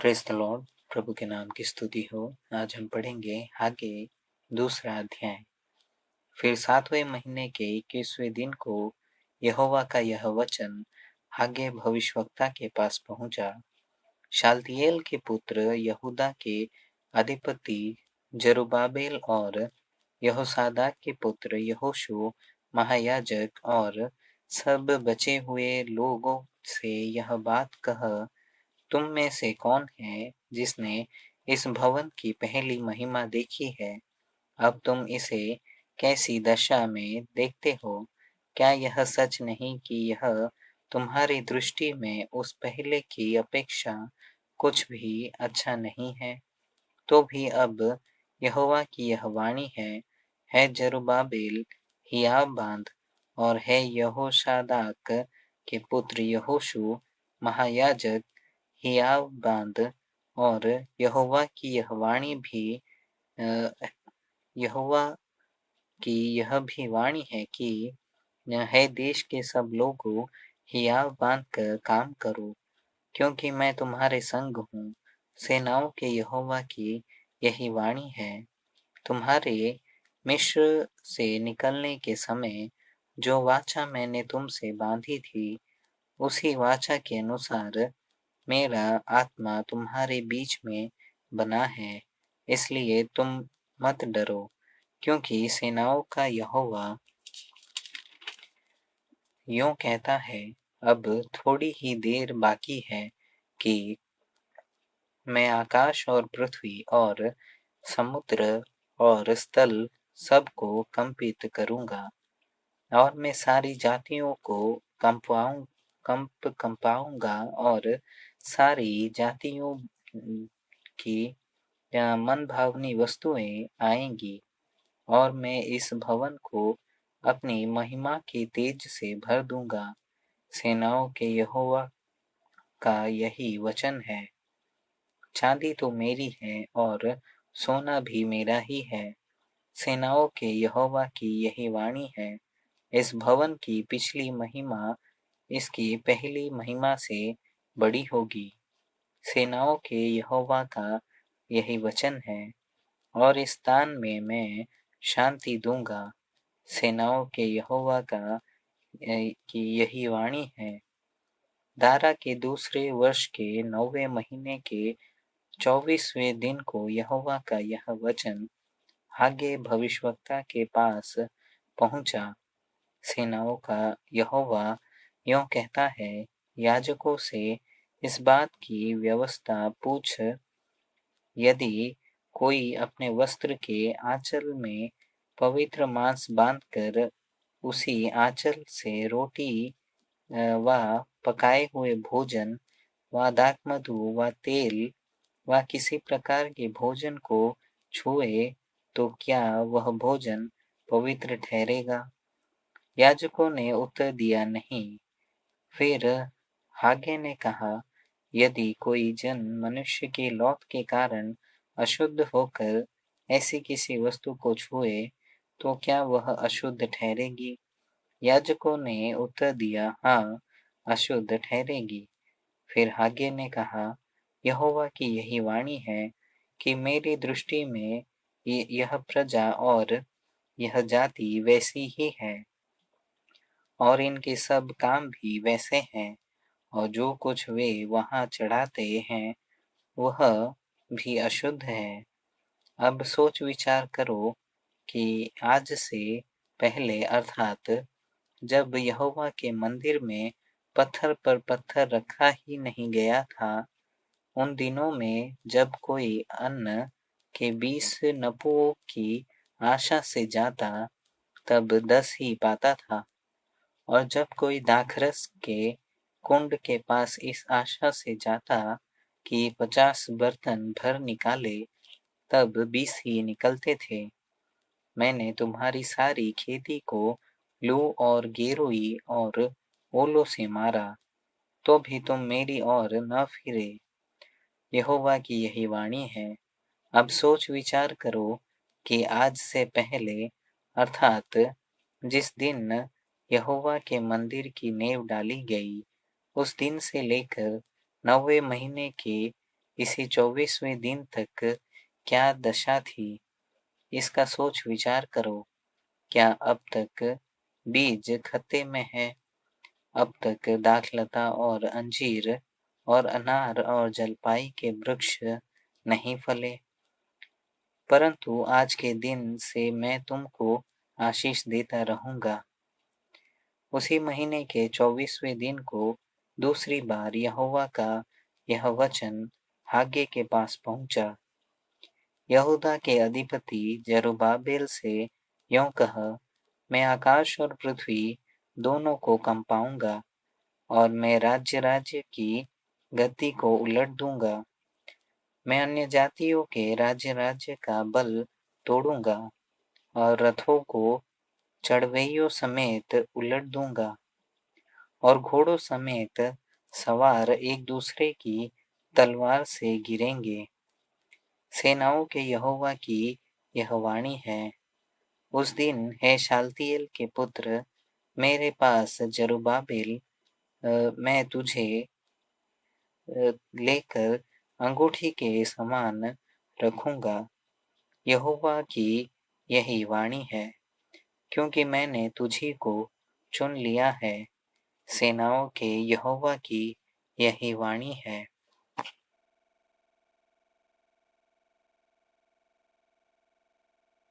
Praise the Lord. प्रभु के नाम की स्तुति हो। आज हम पढ़ेंगे हागे दूसरा अध्याय। फिर 7वें महीने के 21वें दिन को यहोवा का यह वचन हागे भविष्यवक्ता के पास पहुंचा। शालतिएल के पुत्र यहूदा के अधिपति जरुब्बाबेल और यहोसादाक के पुत्र यहोशू महायाजक और सब बचे हुए लोगों से यह बात कह, तुम में से कौन है जिसने इस भवन की पहली महिमा देखी है? अब तुम इसे कैसी दशा में देखते हो? क्या यह सच नहीं कि यह तुम्हारी दृष्टि में उस पहले की अपेक्षा कुछ भी अच्छा नहीं है? तो भी अब यहोवा की यह वाणी है जरुब्बाबेल हियाव बाँध, और है यहोशादाक के पुत्र यहोशू महायाजक हियाव बाँध, और यहोवा की यह वाणी भी यहोवा की यह भी वाणी है कि है देश के सब लोगों हियाव बाँध कर काम करो, क्योंकि मैं तुम्हारे संग हूँ। सेनाओं के यहोवा की यही वाणी है। तुम्हारे मिस्र से निकलने के समय जो वाचा मैंने तुमसे बांधी थी, उसी वाचा के अनुसार मेरा आत्मा तुम्हारे बीच में बना है। इसलिए तुम मत डरो, क्योंकि सेनाओं का यहोवा यूं कहता है, अब थोड़ी ही देर बाकी है कि मैं आकाश और पृथ्वी और समुद्र और स्थल सबको कंपित करूँगा, और मैं सारी जातियों को कंपाऊँगा, और सारी जातियों की मनभावनी वस्तुएँ आएँगी, और मैं इस भवन को अपनी महिमा के तेज से भर दूँगा। सेनाओं के यहोवा का यही वचन है। चाँदी तो मेरी है और सोना भी मेरा ही है। सेनाओं के यहोवा की यही वाणी है। इस भवन की पिछली महिमा इसकी पहली महिमा से बड़ी होगी। सेनाओं के यहोवा का यही वचन है, और इस स्थान में मैं शांति दूंगा। सेनाओं के यहोवा का की यही वाणी है। दारा के दूसरे वर्ष के 9वें महीने के 24वें दिन को यहोवा का यह वचन हागे भविष्यवक्ता के पास पहुंचा। सेनाओं का यहोवा यूं कहता है, याजकों से इस बात की व्यवस्था पूछ, यदि कोई अपने वस्त्र के आंचल में पवित्र मांस बांधकर उसी आंचल से रोटी व पकाए हुए भोजन व दाखमधु व तेल व किसी प्रकार के भोजन को छुए, तो क्या वह भोजन पवित्र ठहरेगा? याजकों ने उत्तर दिया, नहीं। फिर हागे ने कहा, यदि कोई जन मनुष्य की लौट के कारण अशुद्ध होकर ऐसी किसी वस्तु को छुए, तो क्या वह अशुद्ध ठहरेगी? याजकों ने उत्तर दिया, हाँ, अशुद्ध ठहरेगी। फिर हागे ने कहा, यहोवा की यही वाणी है कि मेरी दृष्टि में यह प्रजा और यह जाति वैसी ही है, और इनके सब काम भी वैसे हैं, और जो कुछ वे वहाँ चढ़ाते हैं वह भी अशुद्ध है। अब सोच विचार करो कि आज से पहले, अर्थात जब यहोवा के मंदिर में पत्थर पर पत्थर रखा ही नहीं गया था, उन दिनों में जब कोई अन्न के 20 नपुओं की आशा से जाता, तब 10 ही पाता था, और जब कोई दाखरस के कुंड के पास इस आशा से जाता कि 50 बर्तन भर निकाले, तब 20 ही निकलते थे। मैंने तुम्हारी सारी खेती को लू और गेरुई और ओलों से मारा, तो भी तुम मेरी ओर न फिरे। यहोवा की यही वाणी है। अब सोच विचार करो कि आज से पहले, अर्थात जिस दिन यहोवा के मंदिर की नींव डाली गई, उस दिन से लेकर 9वें महीने के इसी 24वें दिन तक क्या दशा थी, इसका सोच विचार करो। क्या अब तक बीज खत्ते में है? अब तक दाखलता और अंजीर और अनार और जलपाई के वृक्ष नहीं फले? परंतु आज के दिन से मैं तुमको आशीष देता रहूंगा। उसी महीने के 24वें दिन को दूसरी बार यहोवा का यह वचन हागे के पास पहुंचा। यहूदा के अधिपति जरुब्बाबेल से यों कह, मैं आकाश और पृथ्वी दोनों को कंपाऊंगा और मैं राज्य राज्य की गति को उलट दूंगा। मैं अन्य जातियों के राज्य राज्य का बल तोड़ूंगा और रथों को चढ़वैयों समेत उलट दूंगा और घोड़ों समेत सवार एक दूसरे की तलवार से गिरेंगे। सेनाओं के यहोवा की यह वाणी है। उस दिन हे शालतिएल के पुत्र, मेरे पास जरुब्बाबेल, मैं तुझे लेकर अंगूठी के समान रखूंगा। यहोवा की यही वाणी है, क्योंकि मैंने तुझी को चुन लिया है। सेनाओं के यहोवा की यही वाणी है।